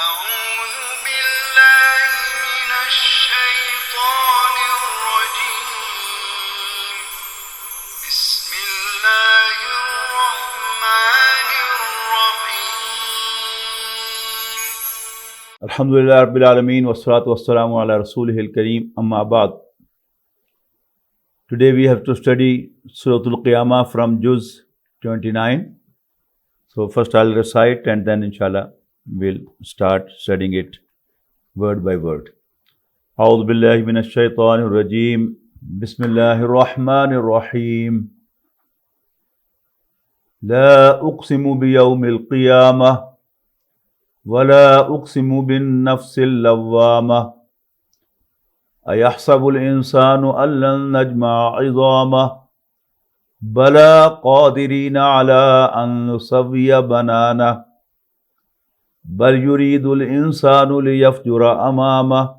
أعوذ بالله من الشيطان الرجيم بسم الله الرحمن الرحيم Alhamdulillah Rabbil Alameen wassalatu wassalamu ala Rasulihil Kareem amma ba'd. Today we have to study Surah Al-Qiyamah from Juz 29. So first I'll recite and then inshallah we'll start studying it word by word. A'udhu billahi minash shaitanir rajeem. Bismillahir rahmanir rahim. La uqsimu biyawmil qiyamah ولا أقسم بالنفس اللوامة أيحسب الإنسان أن لن نجمع عظامه بلى قادرين على أن نسوي بنانه بل يريد الإنسان ليفجر أمامه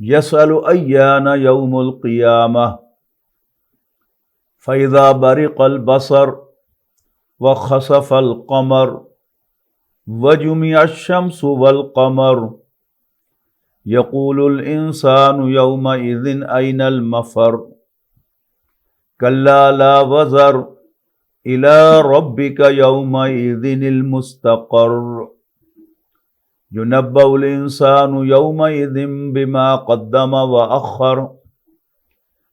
يسأل أيان يوم القيامة فإذا برق البصر وخسف القمر وجمع الشمس والقمر يقول الإنسان يومئذ أين المفر كلا لا وزر إلى ربك يومئذ المستقر ينبأ الإنسان يومئذ بما قدم وأخر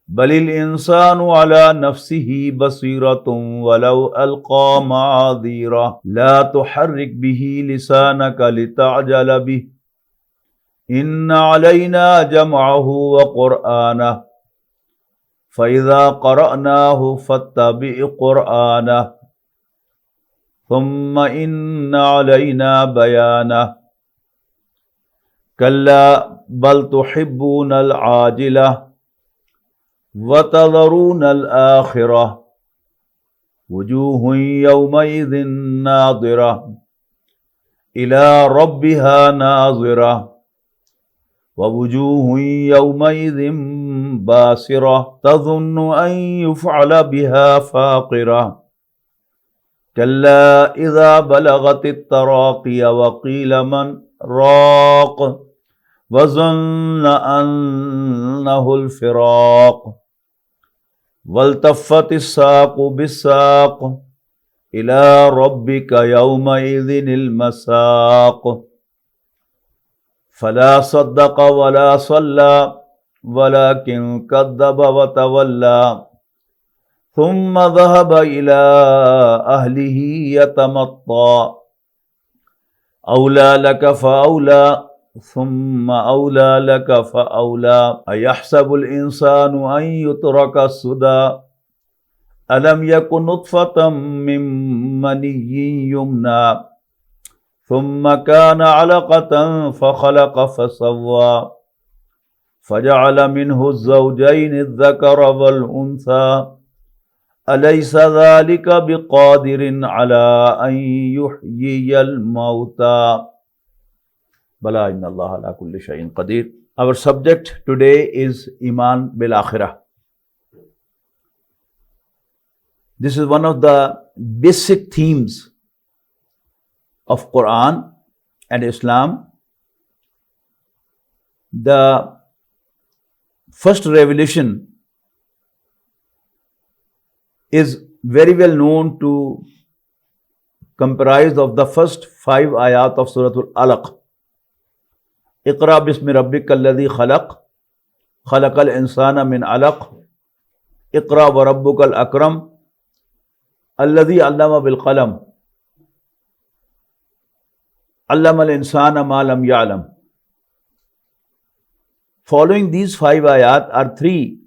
بل الإنسان على نفسه بصيرة ولو ألقى معاذيره لا تحرك به لسانك لتعجل به إن علينا جمعه وقرآنه فإذا قرأناه فاتبع قرآنه ثم إن علينا بيانه كلا بل تحبون العاجلة وتذرون الآخرة وجوه يومئذ ناظرة إلى ربها ناظرة ووجوه يومئذ باسرة تظن أن يفعل بها فاقرة كلا إذا بلغت التراقي وقيل من راق وظن أنه الفراق والتفت الساق بالساق إلى ربك يومئذ المساق فلا صدق ولا صلى ولكن كذب وتولى ثم ذهب إلى أهله يتمطى أولى لك فأولى ثم أولى لك فأولى أيحسب الإنسان أن يترك سدى ألم يكن نطفة من مني يمنى ثم كان علقة فخلق فسوى فجعل منه الزوجين الذكر والأنثى أليس ذلك بقادر على أن يحيي الموتى Bala inna Allah ala kulli shay'in qadir. Our subject today is Iman bil Akhirah. This is one of the basic themes of Quran and Islam. The first revelation is very well known to comprise of the first 5 ayat of Surah Al-Alaq. Iqra बिस्मि रब्बिकल्लज़ी खलक़ खलक़ल इंसाना मिन अलक़ इक़रा व रब्बुकल अकरम अल्लज़ी अल्लमा bill क़लम अल्लमल इंसाना मा लम यअलम. Following these 5 ayat are 3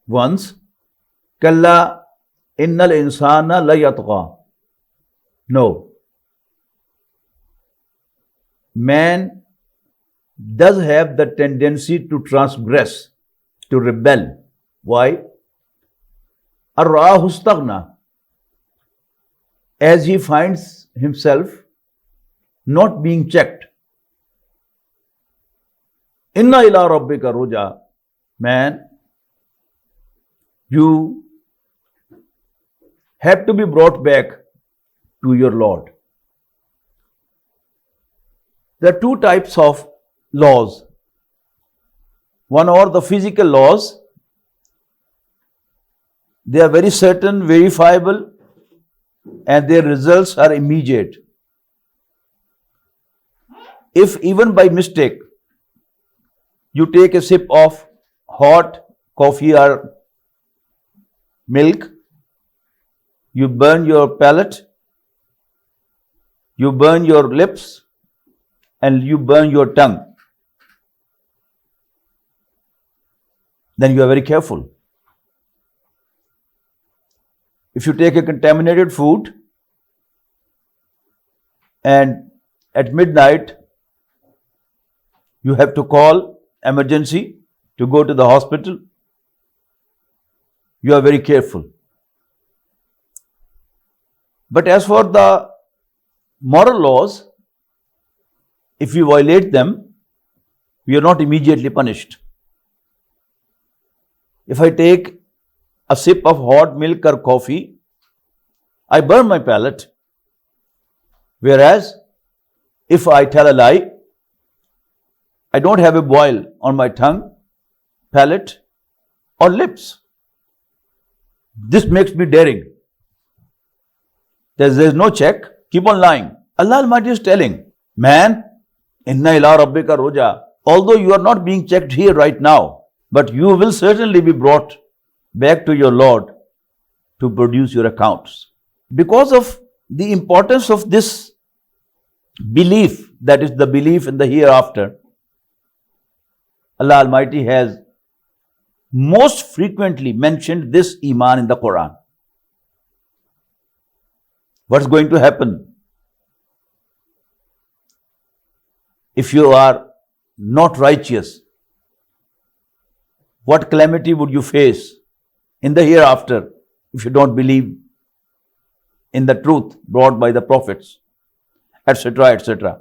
ones. कल्ला इन्नल इंसाना लयतग़ा. No, man does have the tendency to transgress, to rebel. Why? Ar-ra'ahu istaghna. As he finds himself not being checked. Inna ila rabbika ruja. Man, you have to be brought back to your Lord. There are two types of laws. One are the physical laws. They are very certain, verifiable, and their results are immediate. If even by mistake you take a sip of hot coffee or milk, you burn your palate, you burn your lips, and you burn your tongue, then you are very careful. If you take a contaminated food and at midnight you have to call emergency to go to the hospital, you are very careful. But as for the moral laws, if you violate them, you are not immediately punished. If I take a sip of hot milk or coffee, I burn my palate. Whereas, if I tell a lie, I don't have a boil on my tongue, palate, or lips. This makes me daring. There's no check. Keep on lying. Allah Almighty is telling, man, inna ila rabbika roja. Although you are not being checked here right now, but you will certainly be brought back to your Lord to produce your accounts. Because of the importance of this belief, that is the belief in the hereafter, Allah Almighty has most frequently mentioned this Iman in the Quran. What's going to happen if you are not righteous? What calamity would you face in the hereafter if you don't believe in the truth brought by the prophets, etc., etc.?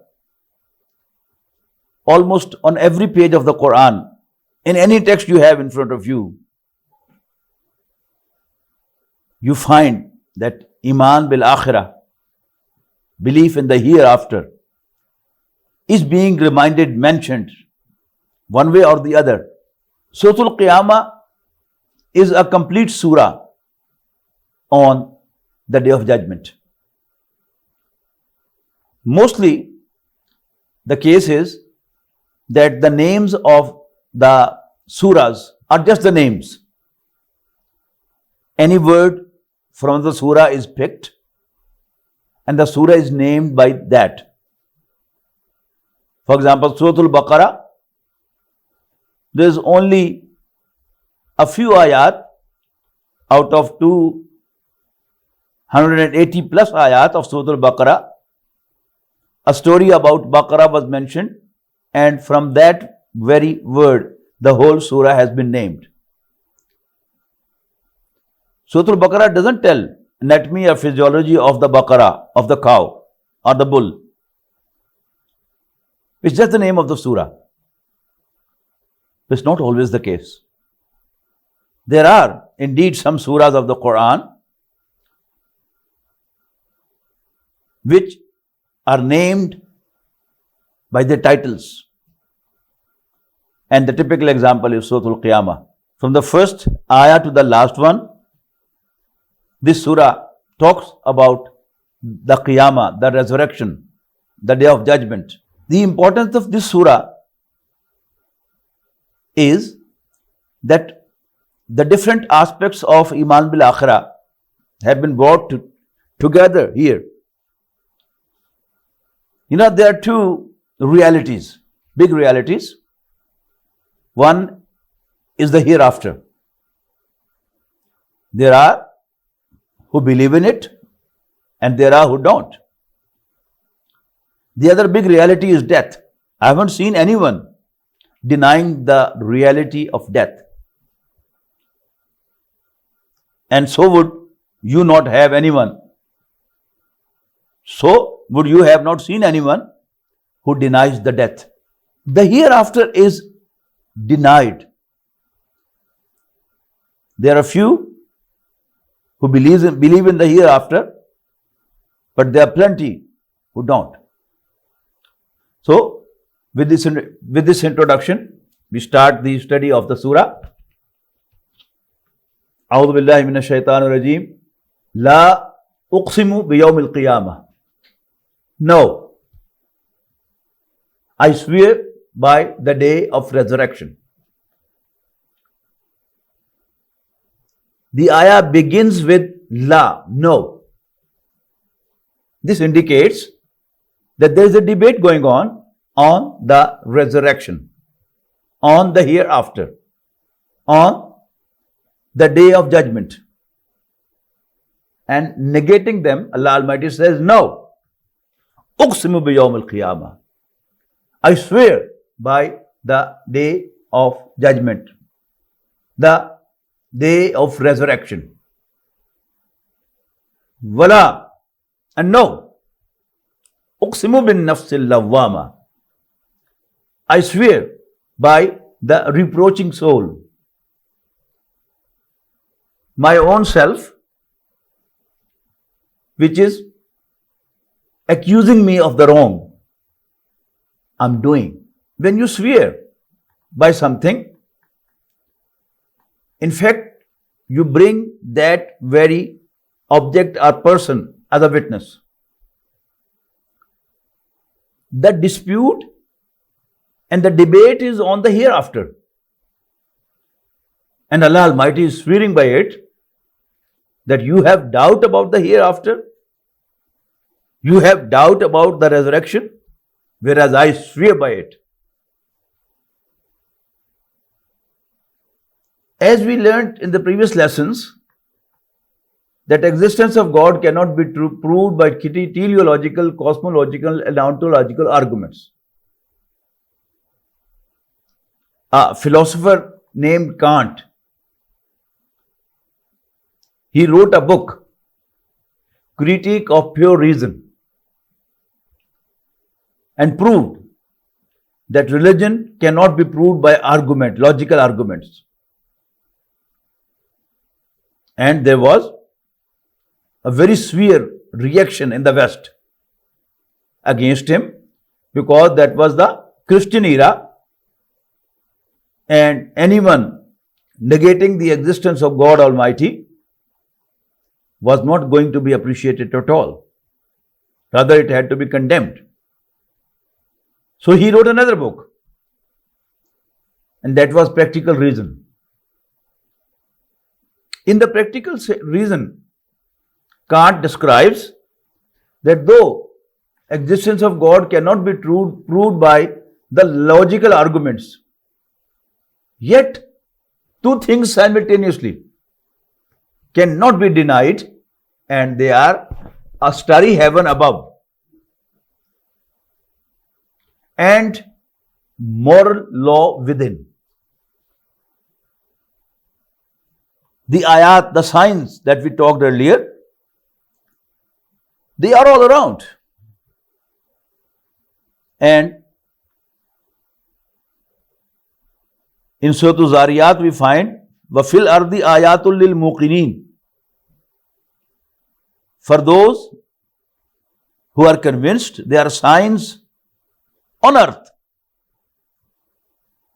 Almost on every page of the Quran, in any text you have in front of you, you find that Iman bil Akhirah, belief in the hereafter, is being reminded, mentioned, one way or the other. Surah Al-Qiyamah is a complete surah on the Day of Judgment. Mostly, the case is that the names of the surahs are just the names. Any word from the surah is picked and the surah is named by that. For example, Surah Al-Baqarah, there is only a few ayat out of 280 plus ayat of Surah Al-Baqarah. A story about Baqarah was mentioned, and from that very word, the whole surah has been named. Surah Al-Baqarah doesn't tell anatomy or physiology of the Baqarah, of the cow or the bull. It's just the name of the surah. It's not always the case. There are indeed some surahs of the Quran which are named by their titles. And the typical example is Surah Al-Qiyamah. From the first ayah to the last one, this surah talks about the Qiyamah, the resurrection, the Day of Judgment. The importance of this surah is that the different aspects of Iman bil Akhirah have been brought together here. There are two realities, big realities. One is the hereafter. There are who believe in it and there are who don't. The other big reality is death. I haven't seen anyone denying the reality of death. And so would you not have anyone. So would you have not seen anyone who denies the death. The hereafter is denied. There are few who believe in the hereafter, but there are plenty who don't. So, with this introduction, we start the study of the surah. A'udhu billahi minash shaitanir rajeem. La uqsimu biyawmil qiyamah. No, I swear by the day of resurrection. The ayah begins with la, no. This indicates that there is a debate going on the resurrection, on the hereafter, on the day of judgment. And negating them, Allah Almighty says, no. Uqsimu biyawm al-qiyamah. I swear by the day of judgment, the day of resurrection. Wala, and no. Uqsimu bin nafsil lawwama. I swear by the reproaching soul, my own self, which is accusing me of the wrong I'm doing. When you swear by something, in fact, you bring that very object or person as a witness. The dispute and the debate is on the hereafter. And Allah Almighty is swearing by it that you have doubt about the hereafter, you have doubt about the resurrection, whereas I swear by it. As we learned in the previous lessons, that existence of God cannot be proved by teleological, cosmological, and ontological arguments. A philosopher named Kant, he wrote a book, Critique of Pure Reason, and proved that religion cannot be proved by argument, logical arguments. And there was a very severe reaction in the West against him, because that was the Christian era, and anyone negating the existence of God Almighty was not going to be appreciated at all. Rather, it had to be condemned. So he wrote another book, and that was Practical Reason. In the Practical Reason, Kant describes that though existence of God cannot be proved by the logical arguments, yet two things simultaneously cannot be denied, and they are a starry heaven above and moral law within. The ayat, the signs that we talked earlier, they are all around. And in Surah Zariyat we find وَفِي الْأَرْضِ آيَاتٌ لِلْمُوقِنِينَ. For those who are convinced, there are signs on earth.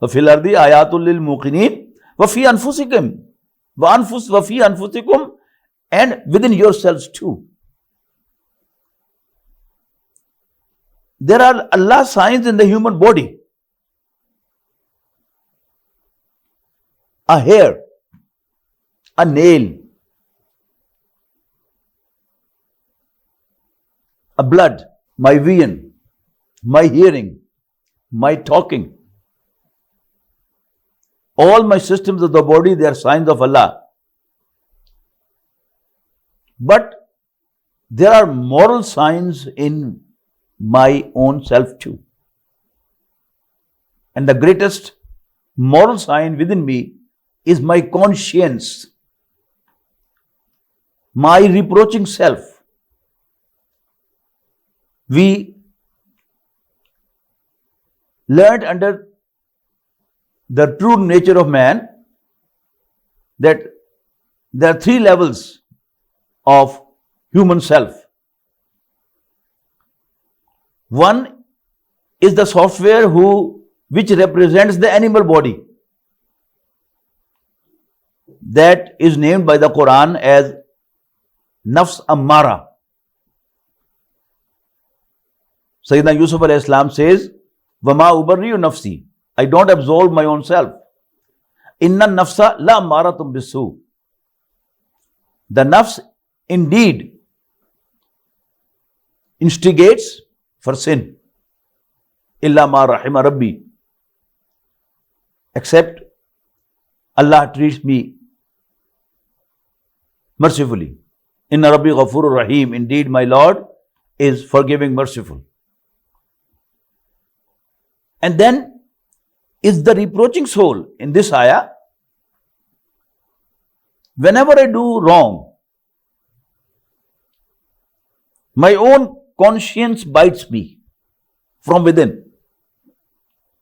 وَفِي الْأَرْضِ آيَاتٌ لِلْمُوقِنِينَ وَفِي أَنفُسِكُمْ وَفِي أَنفُسِكُمْ, and within yourselves too. There are Allah signs in the human body. A hair, a nail, a blood, my vision, my hearing, my talking. All my systems of the body, they are signs of Allah. But there are moral signs in my own self too. And the greatest moral sign within me is my conscience, my reproaching self. We learned under the true nature of man that there are three levels of human self. One is the software which represents the animal body. That is named by the Quran as Nafs Ammara. Sayyidina Yusuf alayhi salam says, Wama ubarriyu nafsi. I don't absolve my own self. Inna nafsa la ammaratum bisu. The nafs indeed instigates for sin. Illa ma rahima rabbi. Except Allah treats me mercifully. Inna rabbi ghafurur rahim. Indeed my Lord is forgiving, merciful. And then is the reproaching soul in this ayah. Whenever I do wrong, my own conscience bites me from within.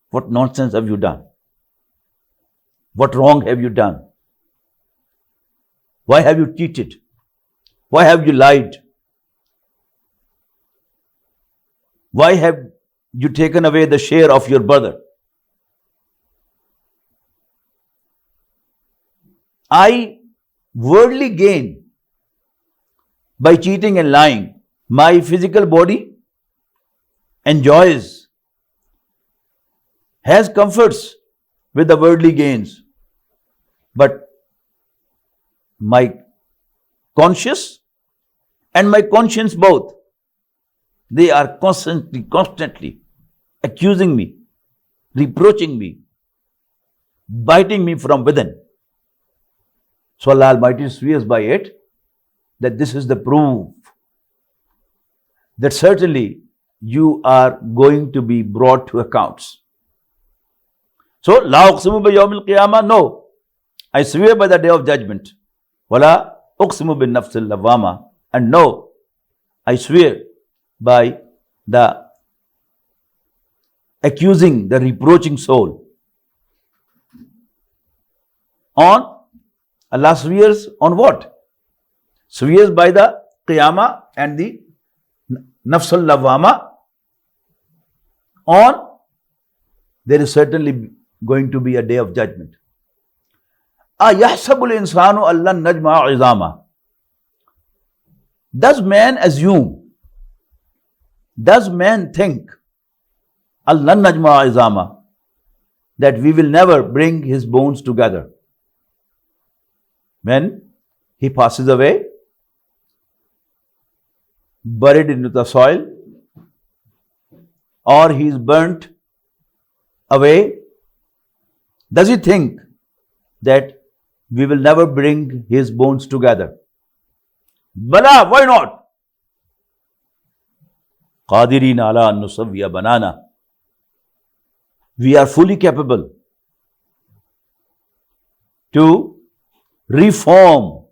What nonsense have you done? What wrong have you done? Why have you cheated? Why have you lied? Why have you taken away the share of your brother? I worldly gain by cheating and lying. My physical body enjoys, has comforts with the worldly gains. But my conscience and my conscience both, they are constantly accusing me, reproaching me, biting me from within. So Allah Almighty swears by it that this is the proof that certainly you are going to be brought to accounts. So, La uqsimu bi yawmil qiyamah, no, I swear by the day of judgment. Wala uqsimu bin nafsil lawwama, and no, I swear by the accusing, the reproaching soul. On Allah swears on what? Swears by the qiyamah and the nafsul lawwama. On there is certainly going to be a day of judgment. Ayahsabul insanu allan najma'a izama. Does man assume, does man think, allan najma'a izama, that we will never bring his bones together? When he passes away, buried into the soil, or he is burnt away, does he think that we will never bring his bones together? Bala, why not? Qadirina ala an nusawwiya banana. We are fully capable to reform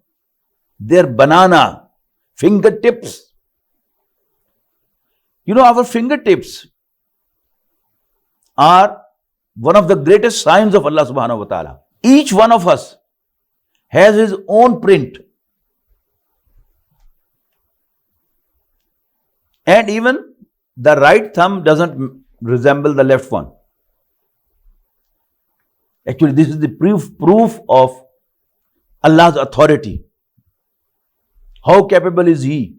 their banana fingertips. You know, our fingertips are one of the greatest signs of Allah subhanahu wa ta'ala. Each one of us has his own print. And even the right thumb doesn't resemble the left one. Actually, this is the proof of Allah's authority. How capable is He?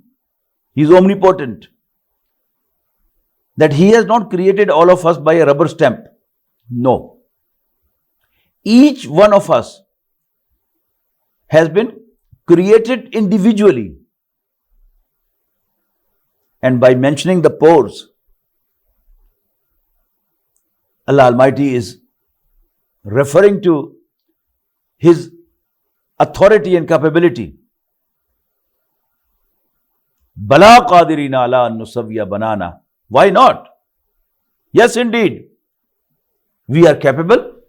He is omnipotent. That He has not created all of us by a rubber stamp. No. Each one of us has been created individually. And by mentioning the pores, Allah Almighty is referring to His authority and capability. Bala qadirina ala an nusawwiya banana. Why not? Yes, indeed. We are capable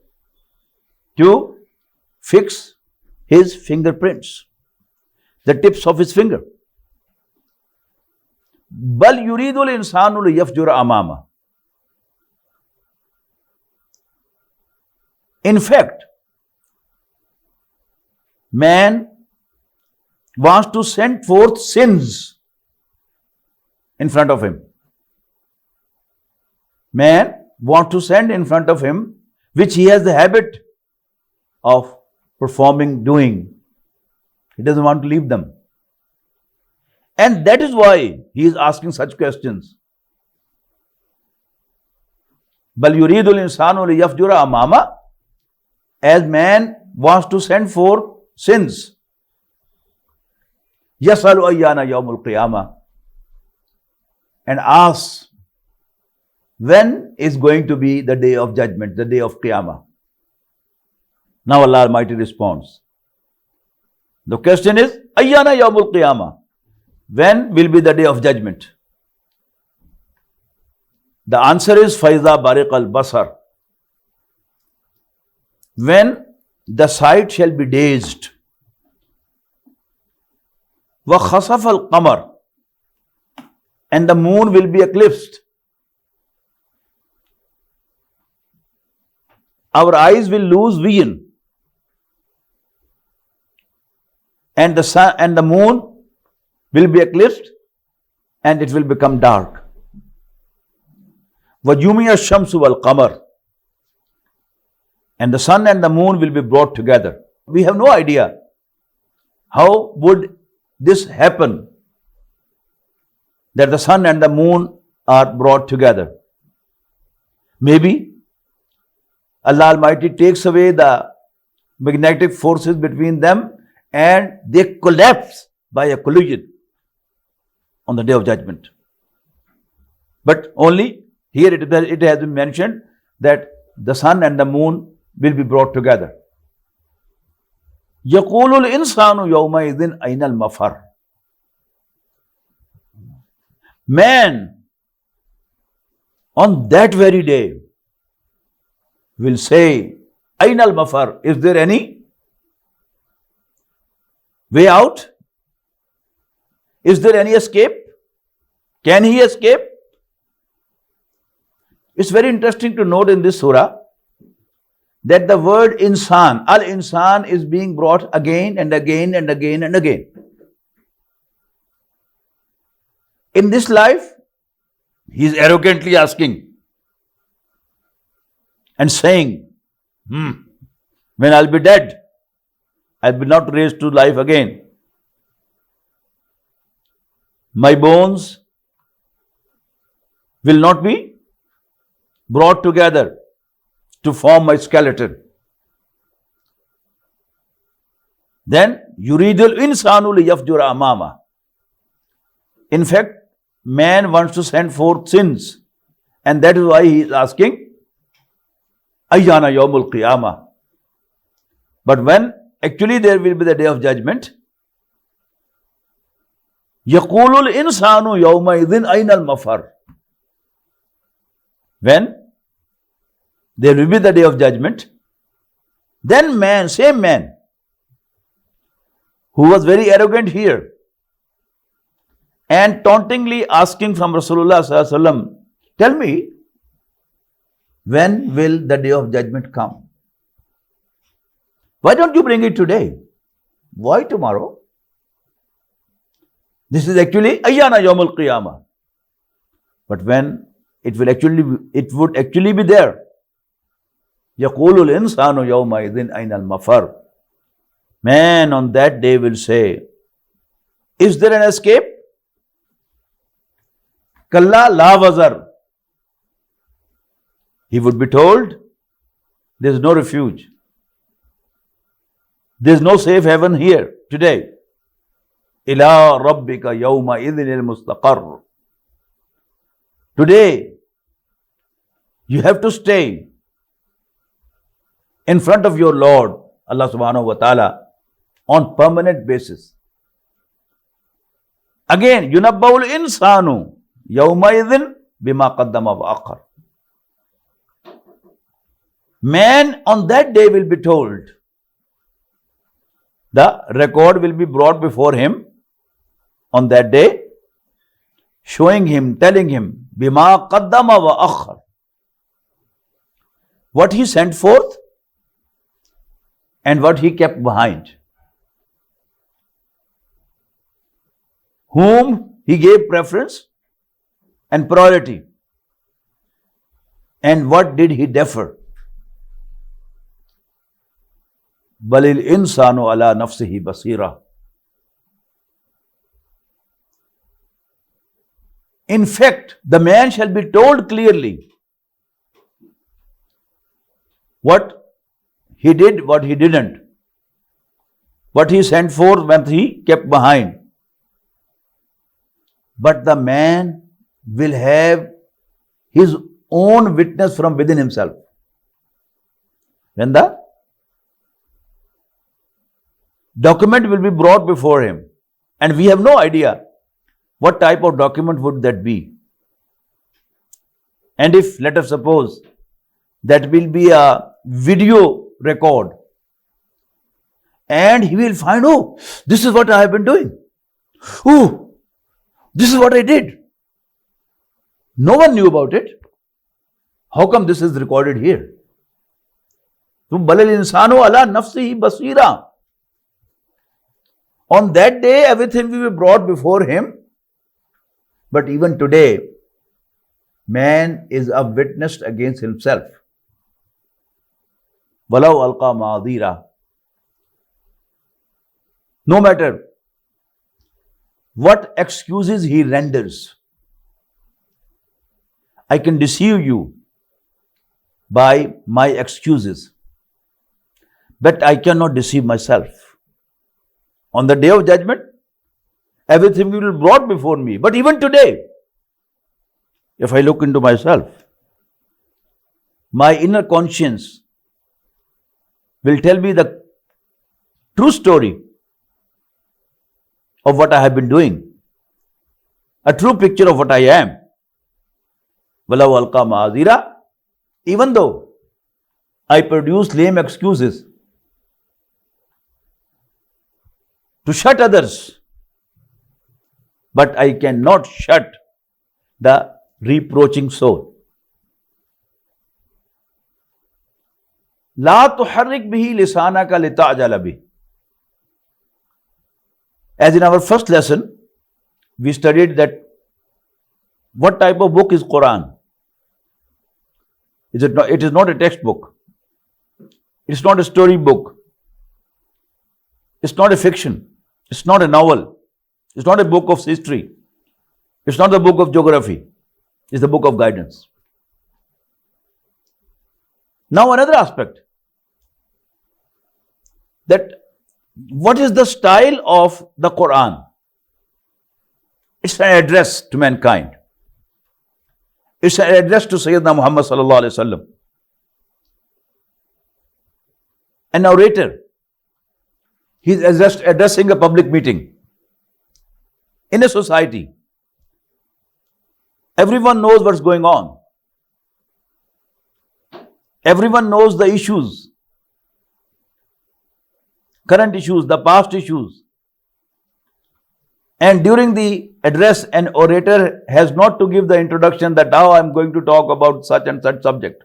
to fix his fingerprints, the tips of his finger. Bal yuridul insanu liyafjura amama. In fact, man wants to send forth sins in front of him. man wants to send in front of him, which he has the habit of performing, doing. He doesn't want to leave them. And that is why he is asking such questions. Bal yuridul insanu liyafjura amama, as man wants to send forth sins. Yasalu ayyana yawmul qiyamah, and asks when is going to be the day of judgment, the day of Qiyamah. Now Allah Almighty responds. The question is, ayyana yawmul qiyamah, when will be the day of judgment? The answer is faiza bariq al basar, when the sight shall be dazed. Wa khasaf al qamar, and the moon will be eclipsed. Our eyes will lose vision, and the sun and the moon will be eclipsed, and it will become dark. وَجُمِعَ الشَّمْسُ وَالْقَمَرُ, and the sun and the moon will be brought together. We have no idea how would this happen, that the sun and the moon are brought together. Maybe Allah Almighty takes away the magnetic forces between them and they collapse by a collision on the day of judgment. But only here it has been mentioned that the sun and the moon will be brought together. يَقُولُ الْإِنسَانُ يَوْمَئِذٍ أَيْنَ الْمَفَرُ. Man on that very day will say, أَيْنَ الْمَفَرُ, is there any way out? Is there any escape? Can he escape? It's very interesting to note in this surah that the word insan, al-insan, is being brought again and again and again and again. In this life, he is arrogantly asking and saying, when I'll be dead, I'll be not raised to life again. My bones will not be brought together to form my skeleton. Then, yuridul insanu liyafjura amama. In fact, man wants to send forth sins, and that is why he is asking, ayyana yawmul qiyamah. But when actually there will be the day of judgment, yaqulul insanu yawma idhin aynal mafar. When there will be the day of judgment, then man, same man, who was very arrogant here and tauntingly asking from Rasulullah sallallahu alaihi wasallam, tell me, when will the day of judgment come? Why don't you bring it today? Why tomorrow? This is actually ayyana yawmul qiyamah. But when it would actually be there. Yaqulul insanu yawma idhin aynal mafar. Man on that day will say, is there an escape? Kalla la wazar. He would be told, there is no refuge. There is no safe haven here today. Ila rabbika yawma idhin al-mustaqar. Today, you have to stay in front of your Lord, Allah subhanahu wa ta'ala, on permanent basis. Again, yunabba'ul insanu yawmaidhin bima qaddama wa akhar. Man on that day will be told, the record will be brought before him on that day, showing him, telling him, bima qaddama wa akhar, what he sent forth and what he kept behind, whom he gave preference and priority, And what did he defer? Balil insanu ala nafsihi basira. In fact, the man shall be told clearly what he did, what he didn't, what he sent forth, what he kept behind. But the man will have his own witness from within himself. When the document will be brought before him, and we have no idea what type of document would that be. And if, let us suppose, that will be a video record, and he will find, oh, this is what I have been doing. Oh, this is what I did. No one knew about it. How come this is recorded here? Balil insanu ala nafsihi basira. On that day, everything will be brought before him. But even today, man is a witness against himself. Walau alqa ma'adira. No matter what excuses he renders, I can deceive you by my excuses, but I cannot deceive myself. On the day of judgment, everything will be brought before me. But even today, if I look into myself, my inner conscience will tell me the true story of what I have been doing, a true picture of what I am. Walau alqa ma'azira, even though I produce lame excuses to shut others, but I cannot shut the reproaching soul. La tuharrik bihi lisanaka lita'jala bih. As in our first lesson, we studied that what type of book is Quran? It is not a textbook. It's not a story book. It's not a fiction. It's not a novel. It's not a book of history. It's not a book of geography. It's the book of guidance. Now another aspect, that what is the style of the Quran? It's an address to mankind. It's an address to Sayyidina Muhammad sallallahu alaihi wasallam. A narrator, he is addressing a public meeting in a society. Everyone knows what's going on. Everyone knows the issues, current issues, the past issues. And during the address, an orator has not to give the introduction that now I'm going to talk about such and such subject.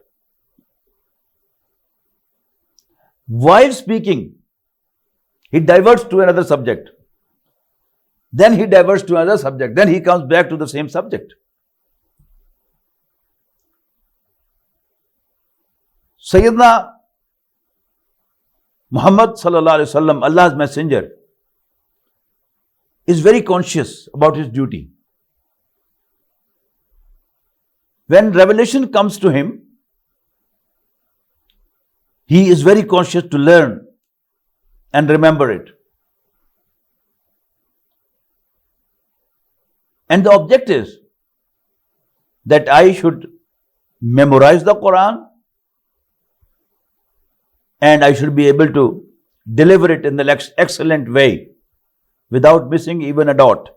While speaking, he diverts to another subject. Then he diverts to another subject. Then he comes back to the same subject. Sayyidina Muhammad sallallahu alaihi wasallam, Allah's messenger, is very conscious about his duty. When revelation comes to him, he is very conscious to learn and remember it. And the object is that I should memorize the Quran and I should be able to deliver it in the excellent way without missing even a dot,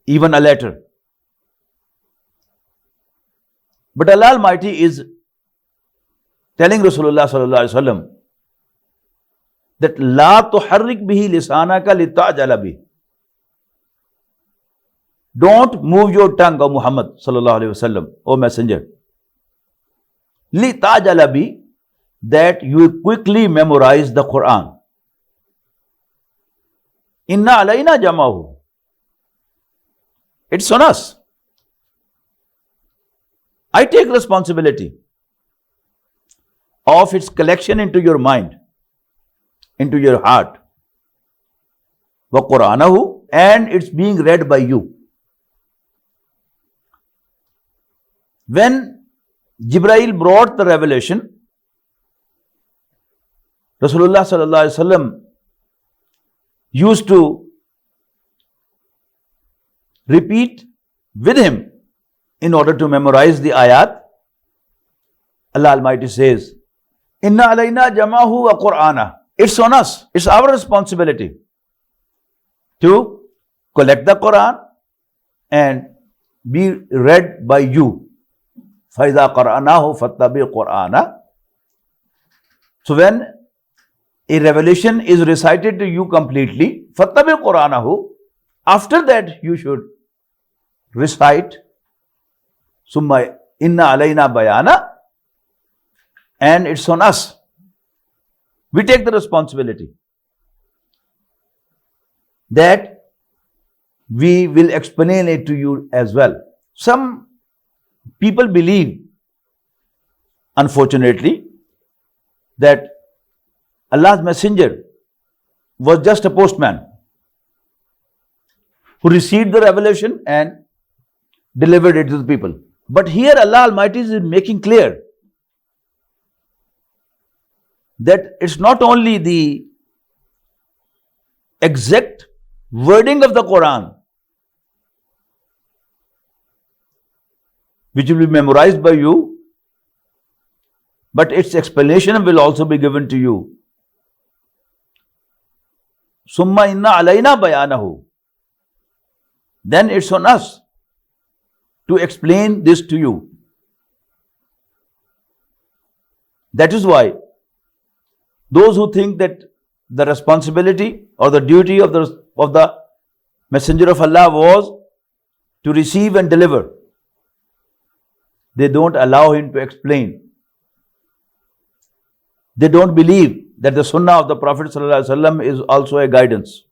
even a letter. But Allah Almighty is telling Rasulullah sallallahu alaihi wasallam that la tuharrik bihi lisanaka lita'jala bih. Don't move your tongue, O Muhammad sallallahu alaihi wasallam, O messenger, lita'jala bih, that you quickly memorize the Quran. Inna alayna jamahu. It's on us. I take responsibility of its collection into your mind, into your heart. Wa Qur'anahu, and it's being read by you. When Jibreel brought the revelation, Rasulullah sallallahu alaihi wasallam used to repeat with him in order to memorize the ayat. Allah Almighty says, Inna alayna jamahu wa Qur'ana. It's on us. It's our responsibility to collect the Quran and be read by you. فَإِذَا قَرَأْنَاهُ فَاتَّبِعْ قُرْآنَهُ. So when a revelation is recited to you completely, فَاتَّبِعْ قُرْآنَهُ, after that you should recite Summa inna alayna bayana, and it's on us. We take the responsibility that we will explain it to you as well. Some people believe, unfortunately, that Allah's messenger was just a postman who received the revelation and delivered it to the people. But here Allah Almighty is making clear that it's not only the exact wording of the Quran which will be memorized by you, but its explanation will also be given to you. Summa inna alayna bayanahu. Then it's on us to explain this to you. That is why those who think that the responsibility or the duty of the Messenger of Allah was to receive and deliver, they don't allow him to explain. They don't believe that the Sunnah of the Prophet ﷺ is also a guidance.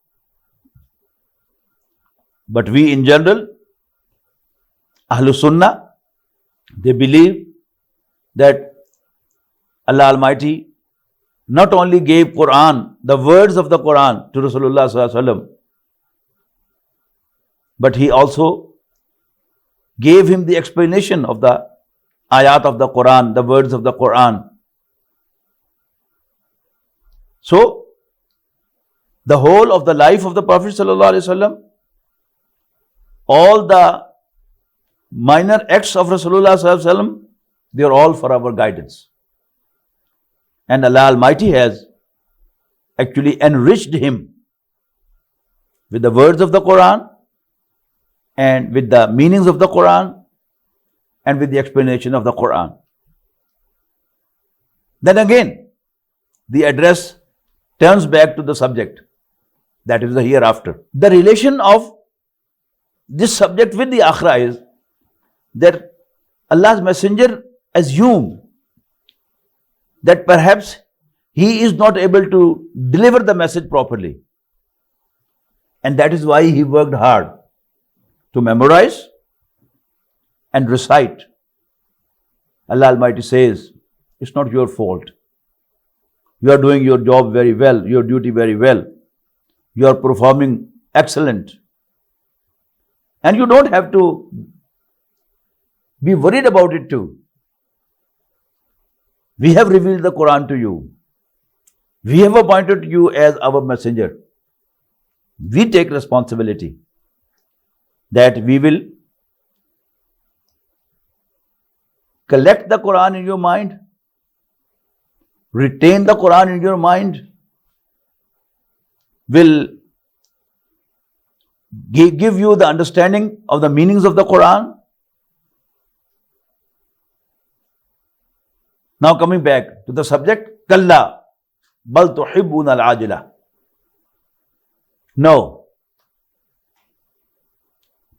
But we in general, Ahlul Sunnah, they believe that Allah Almighty not only gave Quran, the words of the Quran to Rasulullah sallallahu alaihi wasallam, but he also gave him the explanation of the ayat of the Quran, the words of the Quran. So, the whole of the life of the Prophet sallallahu alaihi wasallam, all the minor acts of Rasulullah sallallahu alaihi wasallam, they are all for our guidance. And Allah Almighty has actually enriched him with the words of the Quran and with the meanings of the Quran and with the explanation of the Quran. Then again, the address turns back to the subject, that is the hereafter. The relation of this subject with the akhirah is that Allah's Messenger assumed that perhaps he is not able to deliver the message properly. And that is why he worked hard to memorize and recite. Allah Almighty says, it's not your fault. You are doing your job very well, your duty very well. You are performing excellent. And you don't have to be worried about it too. We have revealed the Quran to you. We have appointed you as our messenger. We take responsibility that we will collect the Quran in your mind, retain the Quran in your mind, will give you the understanding of the meanings of the Quran. Now coming back to the subject, Kalla bal tuhibbuna al-ajila. No.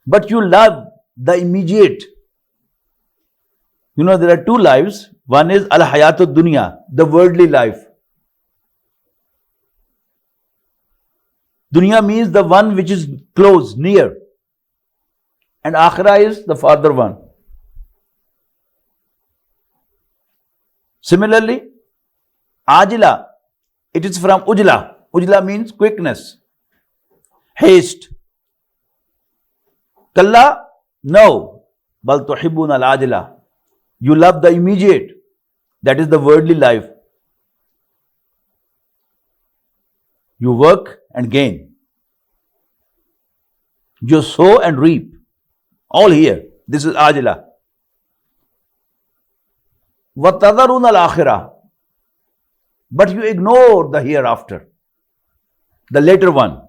But you love the immediate. You know, there are two lives. One is al-hayatud dunya, the worldly life. Dunya means the one which is close, near. And akhirah is the farther one. Similarly, ajila, it is from ujla. Ujla means quickness, haste. Kalla, no. Bal tuhibbuna al-ajila. You love the immediate. That is the worldly life. You work and gain. You sow and reap. All here. This is ajila. وَتَذَرُونَ الْآخِرَةِ. But you ignore the hereafter, the later one.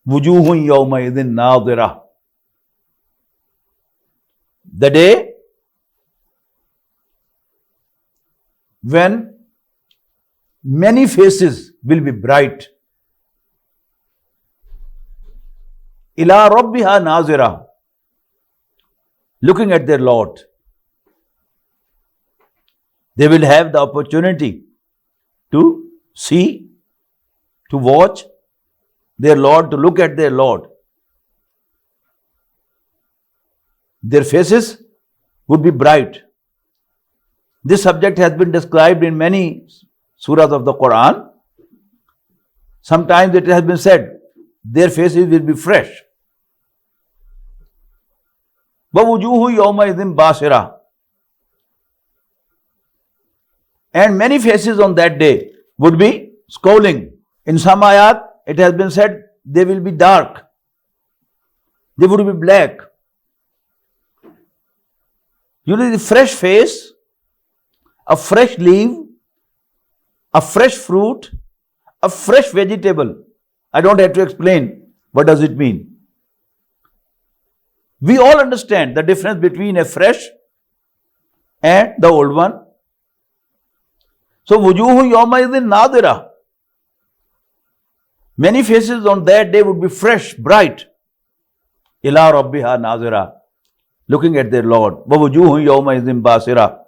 وُجُوهٌ يَوْمَئِذٍ نَاظِرَةٌ. The day when many faces will be bright. إِلَىٰ رَبِّهَا نَاظِرَةٌ. Looking at their Lord. They will have the opportunity to see, to watch their Lord, to look at their Lord. Their faces would be bright. This subject has been described in many surahs of the Quran. Sometimes it has been said, their faces will be fresh. وَوُجُوهُ يَوْمَئِذٍ بَاسِرَةٌ. And many faces on that day would be scowling. In some ayat, it has been said they will be dark. They would be black. You know, the fresh face, a fresh leaf, a fresh fruit, a fresh vegetable. I don't have to explain what does it mean. We all understand the difference between a fresh and the old one. So, wujuhu yawmaidhin nadira. Many faces on that day would be fresh, bright. Ila rabbiha nazira. Looking at their Lord. Wa wujuhu yawmaidhin basira.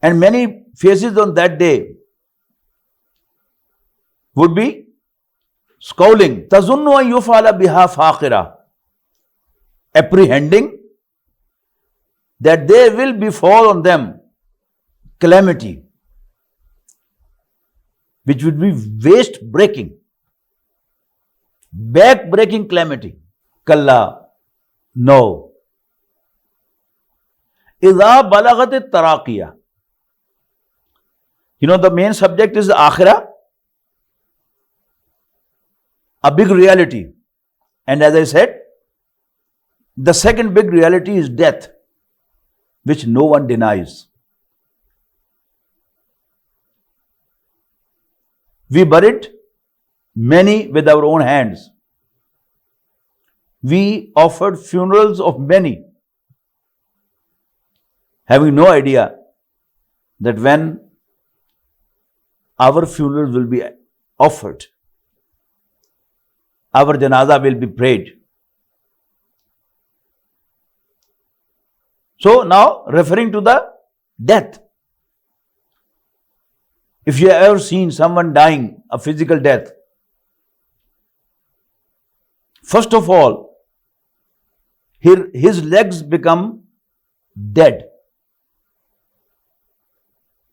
And many faces on that day would be scowling. Tazunnu an yufala biha faqira. Apprehending that there will befall on them calamity, which would be waist breaking, back breaking calamity. Kalla, no. Idha balagat taraqiya. You know, the main subject is the akhirah, a big reality. And as I said, the second big reality is death, which no one denies. We buried many with our own hands. We offered funerals of many, having no idea that when our funerals will be offered, our janaza will be prayed. So now, referring to the death. If you have ever seen someone dying a physical death, first of all, his legs become dead.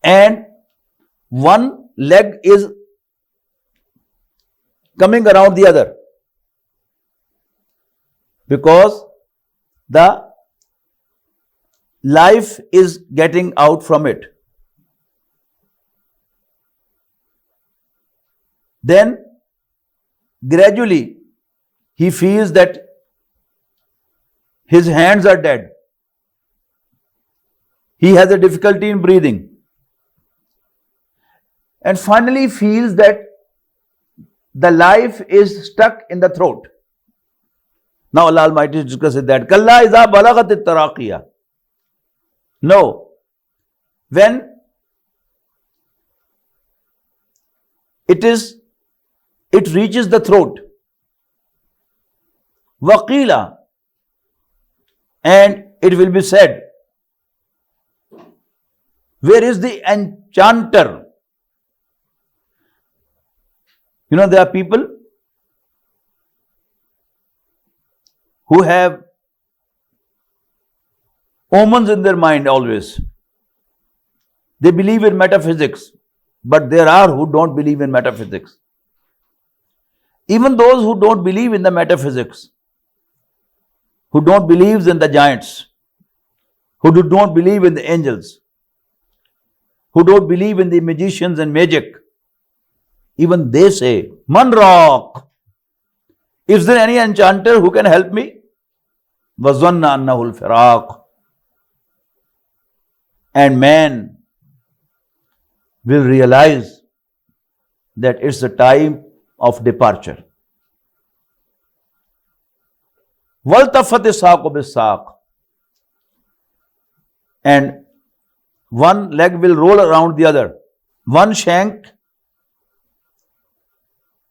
And one leg is coming around the other. Because the life is getting out from it. Then gradually he feels that his hands are dead. He has a difficulty in breathing. And finally feels that the life is stuck in the throat. Now Allah Almighty discusses that. Kalla iza balaghat taraqiya. No. When it reaches the throat. Waqila. And it will be said, where is the enchanter? You know, there are people who have omens in their mind always. They believe in metaphysics, but there are who don't believe in metaphysics. Even those who don't believe in the metaphysics, who don't believe in the giants, who do not believe in the angels, who don't believe in the magicians and magic, even they say, Man rock, is there any enchanter who can help me? وَظَنَّ أَنَّهُ الْفِرَاقُ. And man will realize that it's the time of departure. وَالْتَفَّتِ السَّاقُ بِالسَّاقِ. And one leg will roll around the other. One shank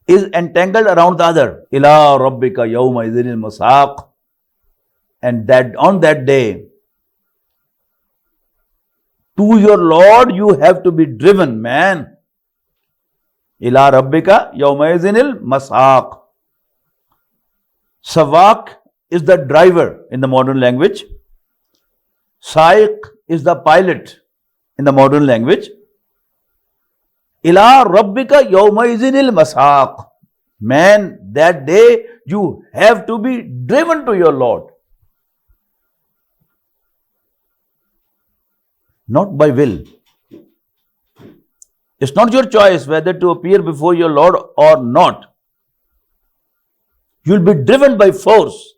is entangled around the other. إِلَىٰ رَبِّكَ يَوْمَئِذٍ الْمَسَاقُ. And that on that day, to your Lord you have to be driven, man. إِلَىٰ رَبِّكَ يَوْمَئِذٍ الْمَسَاقُ. Sawaq is the driver in the modern language. Saiq is the pilot in the modern language. Ila Rabbika yawmaizin al-masaq. Man, that day you have to be driven to your Lord. Not by will. It's not your choice whether to appear before your Lord or not. You'll be driven by force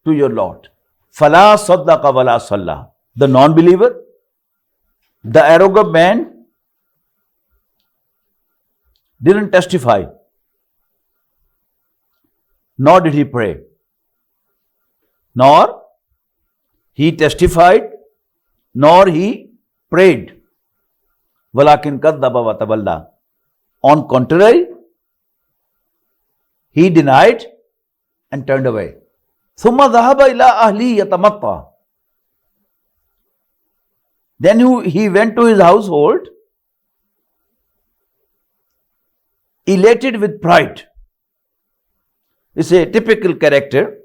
to your Lord. Fala saddaqa wala salla. The non-believer, the arrogant man, didn't testify, nor did he pray, nor he testified, nor he prayed. Walakin kaddaba wa tawalla. On contrary, he denied and turned away. Thumma dhahaba ila ahli yatamatta. Then he went to his household, elated with pride. It's a typical character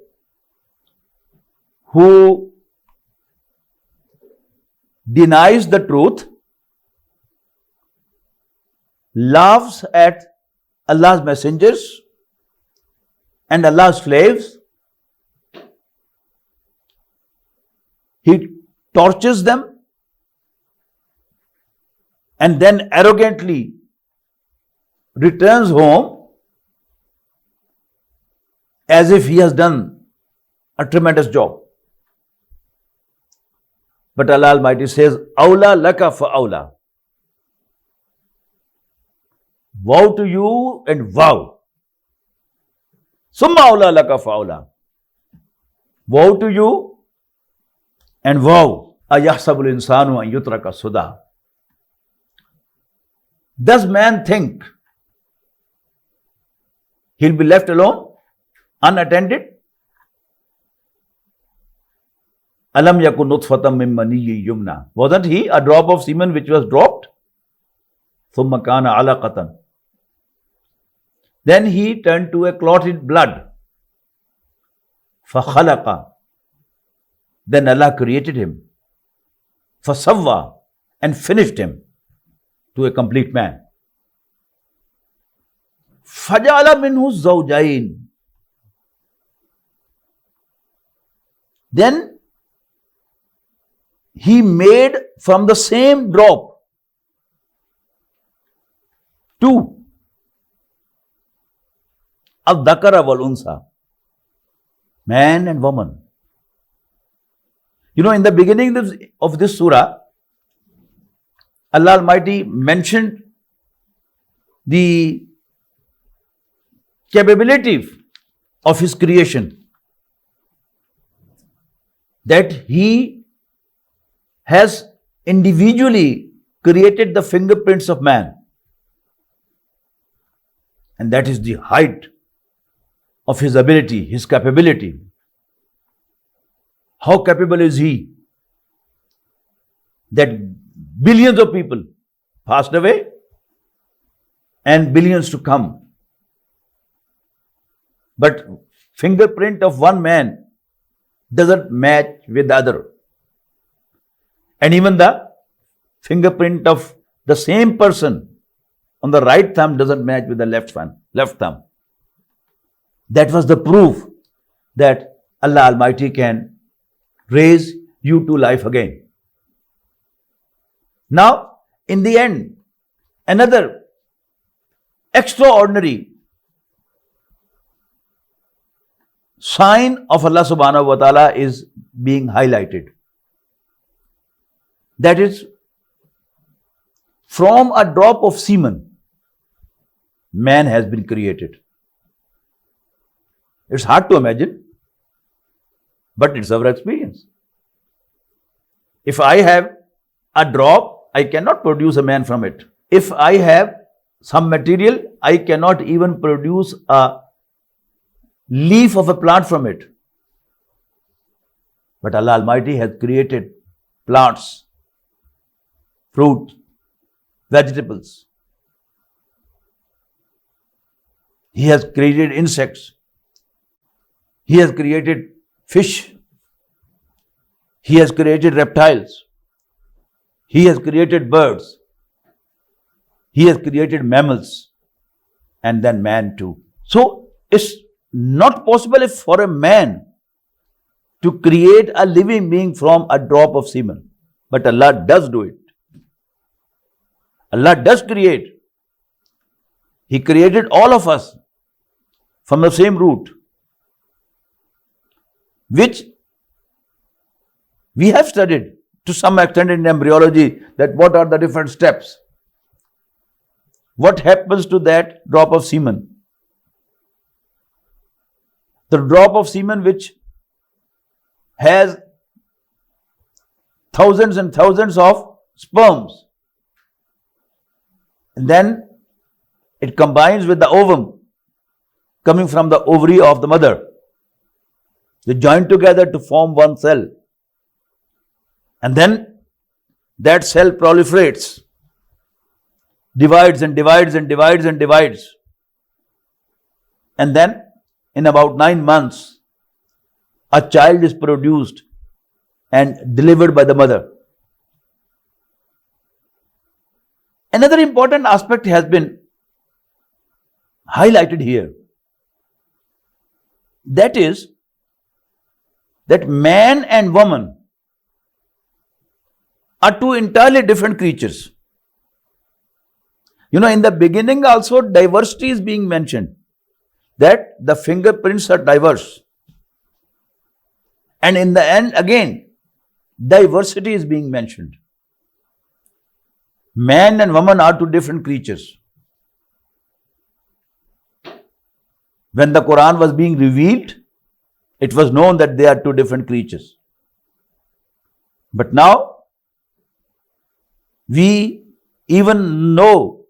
who denies the truth, laughs at Allah's messengers and Allah's slaves. He tortures them and then arrogantly returns home as if he has done a tremendous job. But Allah Almighty says, Awla laka fa awla. Vow to you and vow. Summa awla laka fa awla. Vow to you and vow. Ayahsabul insanu an yutraka suda. Does man think he'll be left alone, unattended? Alam yakun nutfatam min maniyyin yumna. Wasn't he a drop of semen which was dropped? Thumma kana alaqatan. Then he turned to a clotted blood. Fakhalaqa. Then Allah created him. Fasawwa. And finished him to a complete man. Fajala minhu zawjayn. Then he made from the same drop two. Al-Dhakara wal-Unsa. Man and woman. You know, in the beginning of this surah, Allah Almighty mentioned the capability of His creation, that He has individually created the fingerprints of man, and that is the height of His ability, His capability. How capable is He that billions of people passed away and billions to come, but fingerprint of one man doesn't match with the other. And even the fingerprint of the same person on the right thumb doesn't match with the left thumb. That was the proof that Allah Almighty can raise you to life again. Now, in the end, another extraordinary sign of Allah subhanahu wa ta'ala is being highlighted. That is, from a drop of semen, man has been created. It's hard to imagine, but it's our experience. If I have a drop, I cannot produce a man from it. If I have some material, I cannot even produce a leaf of a plant from it. But Allah Almighty has created plants, fruit, vegetables. He has created insects. He has created fish. He has created reptiles. He has created birds. He has created mammals. And then man too. So it's not possible for a man to create a living being from a drop of semen. But Allah does do it. Allah does create. He created all of us from the same root, which we have studied to some extent in embryology, that what are the different steps. What happens to that drop of semen? The drop of semen which has thousands and thousands of sperms, and then it combines with the ovum coming from the ovary of the mother. They join together to form one cell. And then that cell proliferates, divides and divides and divides and divides. And then in about 9 months, a child is produced and delivered by the mother. Another important aspect has been highlighted here. That is, that man and woman are two entirely different creatures. In the beginning also diversity is being mentioned, that the fingerprints are diverse. And in the end again, diversity is being mentioned. Man and woman are two different creatures. When the Quran was being revealed, it was known that they are two different creatures. But now, we even know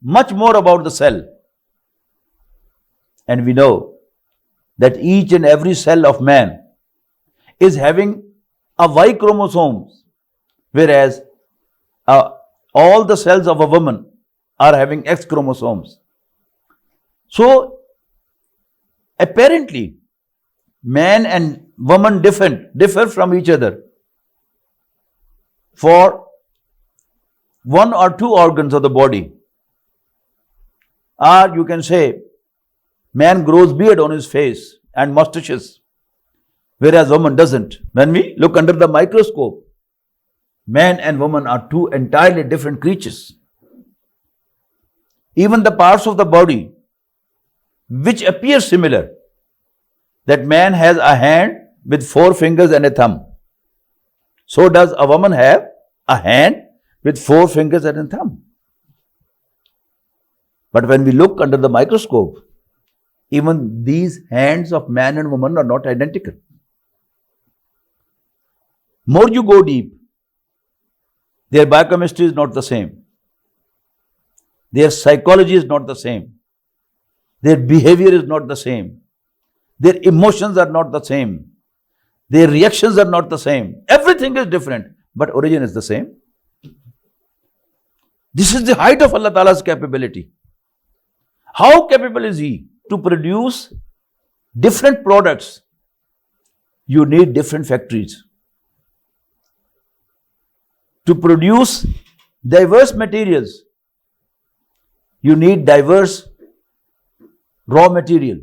much more about the cell. And we know that each and every cell of man is having a Y chromosome, whereas all the cells of a woman are having X chromosomes. So, apparently, man and woman differ from each other for one or two organs of the body. Or you can say, man grows beard on his face and mustaches, whereas woman doesn't. When we look under the microscope, man and woman are two entirely different creatures. Even the parts of the body which appear similar, that man has a hand with 4 fingers and a thumb, so does a woman have a hand with 4 fingers and a thumb. But when we look under the microscope, even these hands of man and woman are not identical. More you go deep, their biochemistry is not the same. Their psychology is not the same. Their behavior is not the same. Their emotions are not the same. Their reactions are not the same. Everything is different, but origin is the same. This is the height of Allah Ta'ala's capability. How capable is He to produce different products? You need different factories. to produce diverse materials, you need diverse raw material.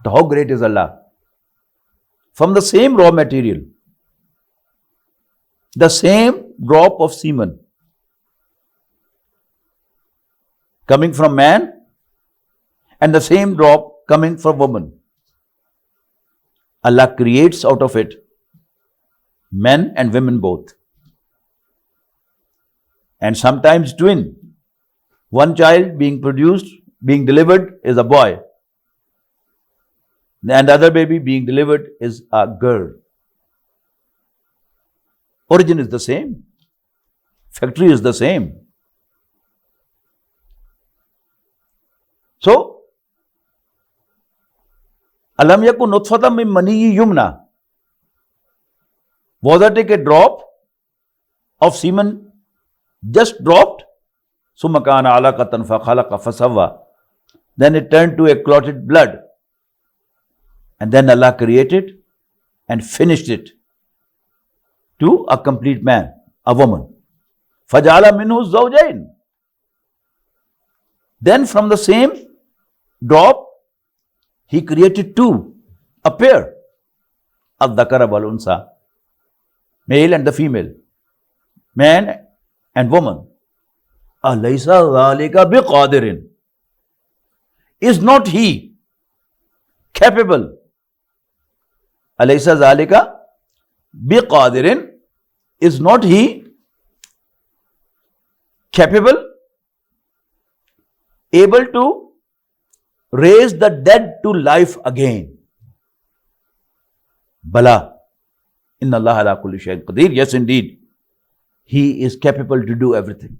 But how great is Allah? From the same raw material, the same drop of semen coming from man and the same drop coming from woman, Allah creates out of it men and women both. And sometimes twin. One child being produced, being delivered is a boy. And the other baby being delivered is a girl. Origin is the same. Factory is the same. So, Alam yakun nutfatam min maniyyi yumna. Was it a drop of semen just dropped? Summa kana alaqatan fa khalaqa fa sawwa. Then it turned to a clotted blood. And then Allah created and finished it to a complete man, a woman. Fajala minhu zawjain. Then from the same drop, He created two, a pair, al-dhakara wal-unsa, male and the female, man and woman. Alaysa dhalika biqadirin. Is not He capable? Alaysa dhalika biqadirin. Is not He capable, able to raise the dead to life again? Bala. Inna Allah ala kulli shay'in qadir. Yes, indeed. He is capable to do everything.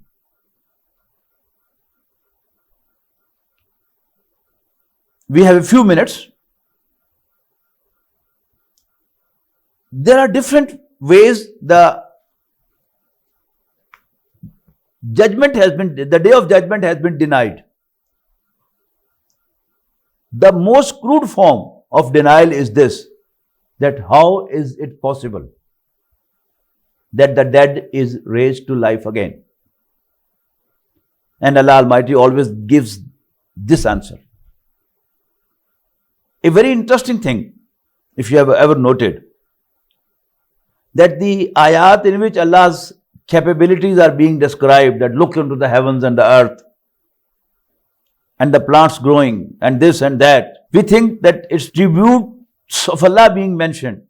We have a few minutes. There are different ways the day of judgment has been denied. The most crude form of denial is this, that how is it possible that the dead is raised to life again? And Allah Almighty always gives this answer. A very interesting thing, if you have ever noted, that the ayat in which Allah's capabilities are being described, that look into the heavens and the earth, and the plants growing, and this and that, we think that it's tributes of Allah being mentioned.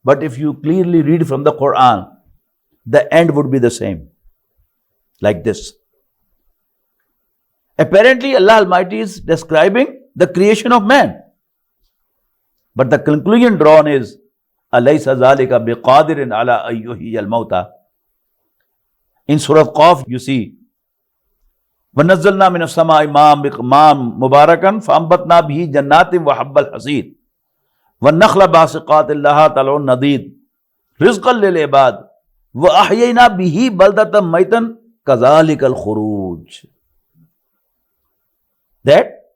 But if you clearly read from the Quran, the end would be the same. Like this. Apparently, Allah Almighty is describing the creation of man. But the conclusion drawn is, Alaysa zalika biqadirin ala ayyuhiyal mauta. In Surah Qaf, you see, وَنَزَّلْنَا مِنَ السَّمَاءِ مَاءً مُبَارَكًا فَأَنبَتْنَا بِهِ جَنَّاتٍ وَحَبَّ الْحَصِيدِ وَالنَّخْلَ بَاسِقَاتٍ لَهَا طَلْعٌ نَضِيدٌ رِزْقًا لِلْعِبَادِ وَأَحْيَيْنَا بِهِ بَلْدَةً مَيْتًا كَذَلِكَ الْخُرُوجُ. That,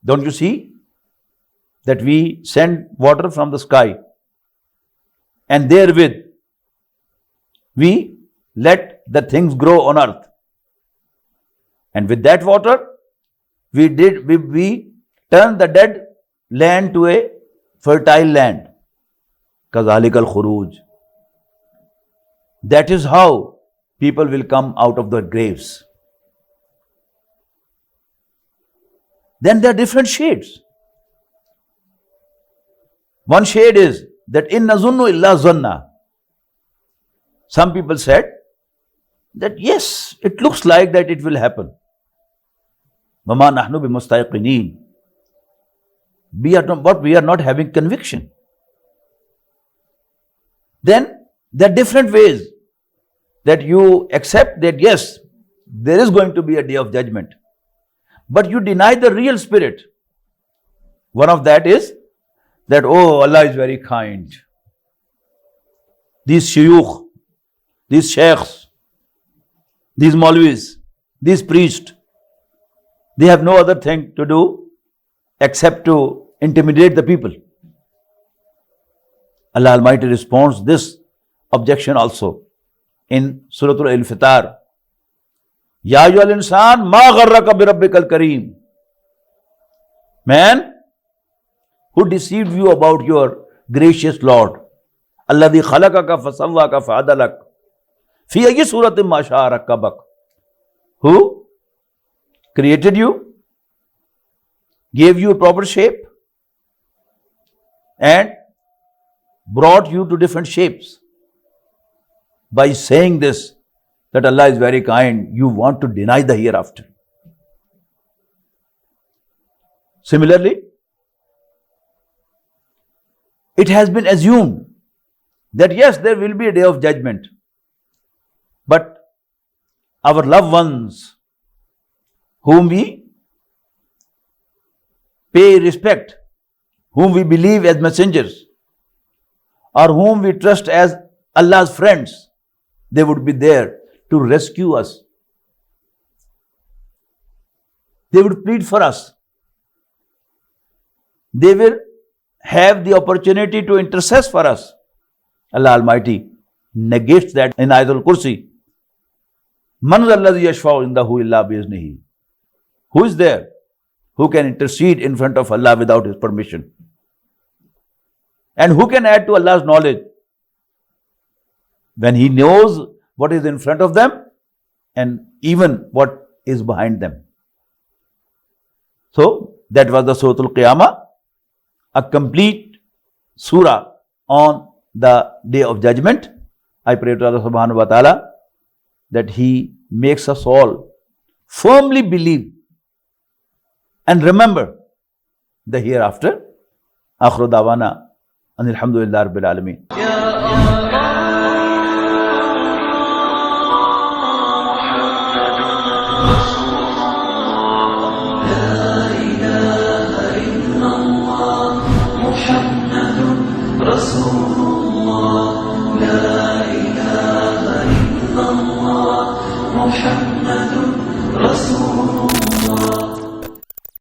don't you see, that we send water from the sky and therewith we let the things grow on earth. And with that water, we turned the dead land to a fertile land. Kazalik al-Khuruj. That is how people will come out of their graves. Then there are different shades. One shade is that in nazunnu illa zanna. Some people said that yes, it looks like that it will happen. وَمَا نَحْنُ بِمُسْتَيْقِنِينَ. We are not having conviction. Then there are different ways that you accept that yes, there is going to be a day of judgment, but you deny the real spirit. One of that is that, oh, Allah is very kind. These shuyukh, these sheikhs, these maulvis, these priests, they have no other thing to do except to intimidate the people. Allah Almighty responds this, objection also in Surah Al-Fitar. Ya ayyuhal insan ma gharraka bi rabbikal kareem. Man, who deceived you about your gracious Lord? Alladhi khalaqaka fasawwaka fa'adalak. Fi ayyi suratin ma sha'a rakkabak. Who created you, gave you a proper shape, and brought you to different shapes. By saying this, that Allah is very kind, you want to deny the hereafter. Similarly, it has been assumed that yes, there will be a day of judgment, but our loved ones whom we pay respect, whom we believe as messengers, or whom we trust as Allah's friends, they would be there to rescue us. They would plead for us. They will have the opportunity to intercede for us. Allah Almighty negates that in Ayatul Kursi. Man alladhi yashfa'u indahu illa biiznihi. Who is there who can intercede in front of Allah without His permission? And who can add to Allah's knowledge when He knows what is in front of them and even what is behind them? So, that was the Surah Al-Qiyamah, a complete surah on the Day of Judgment. I pray to Allah subhanahu wa ta'ala that He makes us all firmly believe and remember the hereafter. Akhiru dawana anil hamdulillahi rabbil alameen.